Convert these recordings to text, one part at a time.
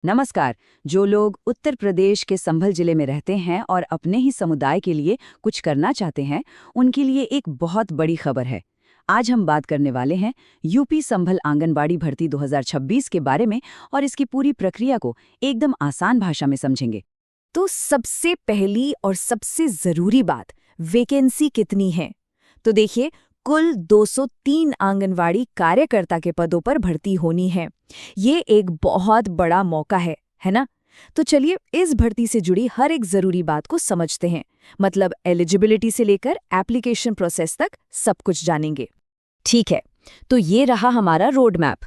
नमस्कार। जो लोग उत्तर प्रदेश के संभल जिले में रहते हैं और अपने ही समुदाय के लिए कुछ करना चाहते हैं, उनके लिए एक बहुत बड़ी खबर है। आज हम बात करने वाले हैं यूपी संभल आंगनबाड़ी भर्ती 2026 के बारे में और इसकी पूरी प्रक्रिया को एकदम आसान भाषा में समझेंगे। तो सबसे पहली और सबसे जरूरी बात, वैकेंसी कितनी है? तो देखिए, कुल 203 आंगनवाड़ी कार्यकर्ता के पदों पर भर्ती होनी है। ये एक बहुत बड़ा मौका है ना? तो चलिए इस भर्ती से जुड़ी हर एक जरूरी बात को समझते हैं। मतलब एलिजिबिलिटी से लेकर एप्लीकेशन प्रोसेस तक सब कुछ जानेंगे। ठीक है, तो ये रहा हमारा रोड मैप।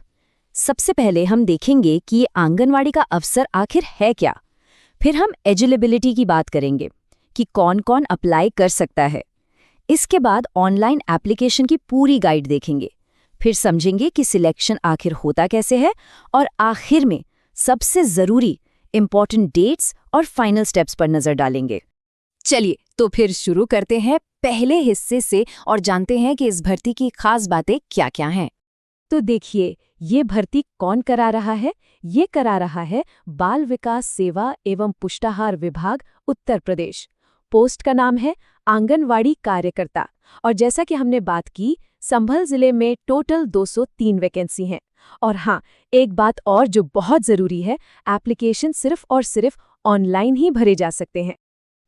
सबसे पहले हम देखेंगे कि ये आंगनवाड़ी का अफसर आखिर है क्या। फिर हम एलिजिबिलिटी की बात करेंगे कि कौन कौन अप्लाई कर सकता है। इसके बाद ऑनलाइन एप्लीकेशन की पूरी गाइड देखेंगे। फिर समझेंगे कि सिलेक्शन आखिर होता कैसे है और आखिर में सबसे जरूरी इंपॉर्टेंट डेट्स और फाइनल स्टेप्स पर नजर डालेंगे। चलिए तो फिर शुरू करते हैं पहले हिस्से से और जानते हैं कि इस भर्ती की खास बातें क्या-क्या हैं। तो देखिए, ये भर्ती कौन करा रहा है? ये करा रहा है बाल विकास सेवा एवं पुष्टाहार विभाग, उत्तर प्रदेश। पोस्ट का नाम है आंगनवाड़ी कार्यकर्ता। और जैसा कि हमने बात की, संभल जिले में टोटल 203 वैकेंसी हैं। और हाँ, एक बात और जो बहुत जरूरी है, एप्लीकेशन सिर्फ और सिर्फ ऑनलाइन ही भरे जा सकते हैं।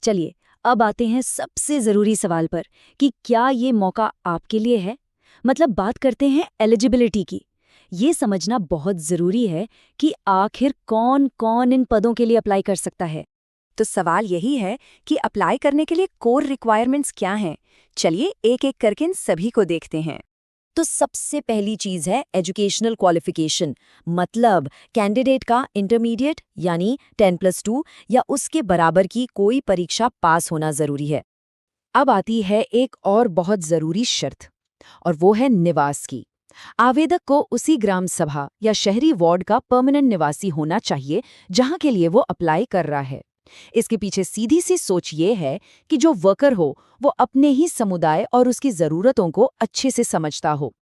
चलिए अब आते हैं सबसे जरूरी सवाल पर कि क्या ये मौका आपके लिए है। मतलब बात करते हैं एलिजिबिलिटी की। ये समझना बहुत जरूरी है कि आखिर कौन कौन इन पदों के लिए अप्लाई कर सकता है। तो सवाल यही है कि अप्लाई करने के लिए कोर रिक्वायरमेंट्स क्या हैं। चलिए एक एक करके इन सभी को देखते हैं। तो सबसे पहली चीज है एजुकेशनल क्वालिफिकेशन। मतलब कैंडिडेट का इंटरमीडिएट यानी 10+2 या उसके बराबर की कोई परीक्षा पास होना जरूरी है। अब आती है एक और बहुत जरूरी शर्त, और वो है निवास की। आवेदक को उसी ग्राम सभा या शहरी वार्ड का परमानेंट निवासी होना चाहिए जहां के लिए वो अप्लाई कर रहा है। इसके पीछे सीधी सी सोच ये है कि जो वर्कर हो वो अपने ही समुदाय और उसकी जरूरतों को अच्छे से समझता हो।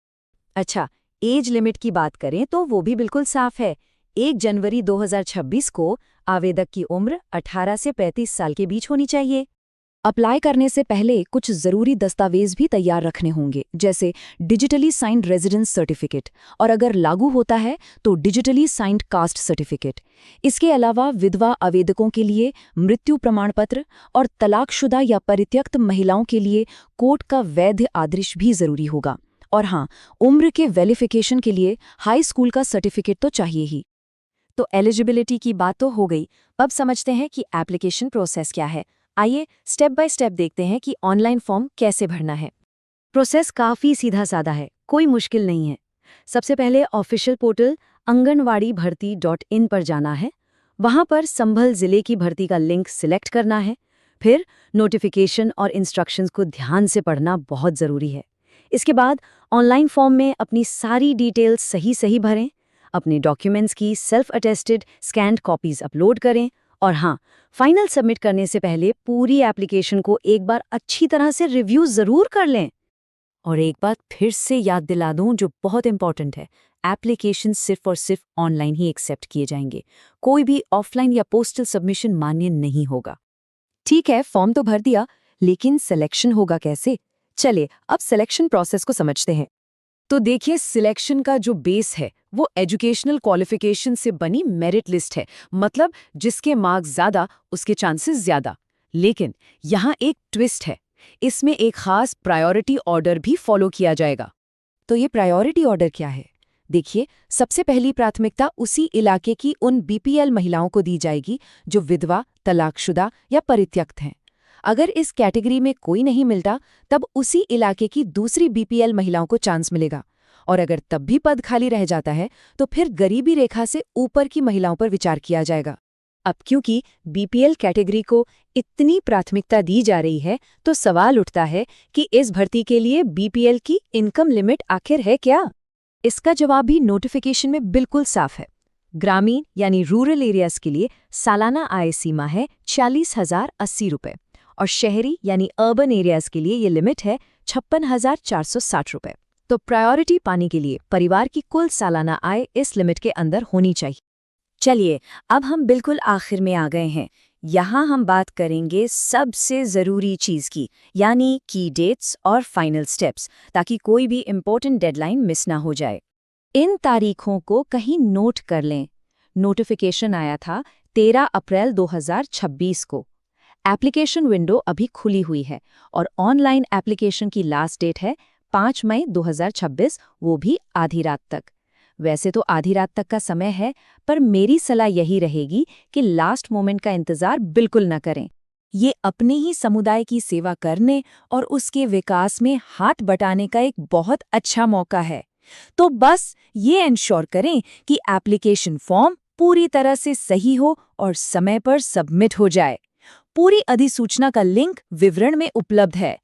अच्छा, एज लिमिट की बात करें तो वो भी बिल्कुल साफ है। 1 जनवरी 2026 को आवेदक की उम्र 18 से 35 साल के बीच होनी चाहिए। अप्लाई करने से पहले कुछ जरूरी दस्तावेज भी तैयार रखने होंगे, जैसे डिजिटली साइंड रेजिडेंस सर्टिफिकेट, और अगर लागू होता है तो डिजिटली साइंड कास्ट सर्टिफिकेट। इसके अलावा विधवा आवेदकों के लिए मृत्यु प्रमाण पत्र और तलाकशुदा या परित्यक्त महिलाओं के लिए कोर्ट का वैध आदेश भी जरूरी होगा। और हाँ, उम्र के वेरिफिकेशन के लिए हाई स्कूल का सर्टिफिकेट तो चाहिए ही। तो एलिजिबिलिटी की बात तो हो गई। अब समझते हैं कि एप्लीकेशन प्रोसेस क्या है। आइए स्टेप बाय स्टेप देखते हैं कि ऑनलाइन फॉर्म कैसे भरना है। प्रोसेस काफ़ी सीधा साधा है, कोई मुश्किल नहीं है। सबसे पहले ऑफिशियल पोर्टल आंगनवाड़ी-भर्ती.in पर जाना है। वहाँ पर संभल जिले की भर्ती का लिंक सिलेक्ट करना है। फिर नोटिफिकेशन और इंस्ट्रक्शंस को ध्यान से पढ़ना बहुत ज़रूरी है। इसके बाद ऑनलाइन फॉर्म में अपनी सारी डिटेल्स सही सही भरें। अपने डॉक्यूमेंट्स की self attested scanned copies upload करें। और हाँ, फाइनल सबमिट करने से पहले पूरी एप्लीकेशन को एक बार अच्छी तरह से रिव्यू जरूर कर लें। और एक बात फिर से याद दिला दूं जो बहुत इंपॉर्टेंट है, एप्लीकेशन सिर्फ और सिर्फ ऑनलाइन ही एक्सेप्ट किए जाएंगे। कोई भी ऑफलाइन या पोस्टल सबमिशन मान्य नहीं होगा। ठीक है, फॉर्म तो भर दिया, लेकिन सिलेक्शन होगा कैसे? चलिए अब सिलेक्शन प्रोसेस को समझते हैं। तो देखिए, सिलेक्शन का जो बेस है वो एजुकेशनल क्वालिफिकेशन से बनी मेरिट लिस्ट है। मतलब जिसके मार्क्स ज्यादा उसके चांसेस ज्यादा। लेकिन यहाँ एक ट्विस्ट है, इसमें एक खास प्रायोरिटी ऑर्डर भी फॉलो किया जाएगा। तो ये प्रायोरिटी ऑर्डर क्या है? देखिए, सबसे पहली प्राथमिकता उसी इलाके की उन बीपीएल महिलाओं को दी जाएगी जो विधवा, तलाकशुदा या परित्यक्त हैं। अगर इस कैटेगरी में कोई नहीं मिलता, तब उसी इलाके की दूसरी बीपीएल महिलाओं को चांस मिलेगा। और अगर तब भी पद खाली रह जाता है तो फिर गरीबी रेखा से ऊपर की महिलाओं पर विचार किया जाएगा। अब क्योंकि बीपीएल कैटेगरी को इतनी प्राथमिकता दी जा रही है, तो सवाल उठता है कि इस भर्ती के लिए बीपीएल की इनकम लिमिट आखिर है क्या? इसका जवाब भी नोटिफिकेशन में बिल्कुल साफ है। ग्रामीण यानी रूरल एरियाज के लिए सालाना आय सीमा है 40,080 रुपये, और शहरी यानी अर्बन एरियाज के लिए ये लिमिट है 56,460 रुपये। तो प्रायोरिटी पाने के लिए परिवार की कुल सालाना आय इस लिमिट के अंदर होनी चाहिए। चलिए, अब हम बिल्कुल आखिर में आ गए हैं। यहाँ हम बात करेंगे सबसे ज़रूरी चीज़ की, यानी की डेट्स और फाइनल स्टेप्स, ताकि कोई भी इम्पोर्टेंट डेडलाइन मिस ना हो जाए। इन तारीखों को कहीं नोट कर लें। नोटिफिकेशन आया था 13 अप्रैल 2026 को। एप्लीकेशन विंडो अभी खुली हुई है और ऑनलाइन एप्लीकेशन की लास्ट डेट है 5 मई 2026, वो भी आधी रात तक। वैसे तो आधी रात तक का समय है, पर मेरी सलाह यही रहेगी कि लास्ट मोमेंट का इंतज़ार बिल्कुल न करें। ये अपने ही समुदाय की सेवा करने और उसके विकास में हाथ बटाने का एक बहुत अच्छा मौका है। तो बस ये इंश्योर करें कि एप्लीकेशन फॉर्म पूरी तरह से सही हो और समय पर सबमिट हो जाए। पूरी अधिसूचना का लिंक विवरण में उपलब्ध है।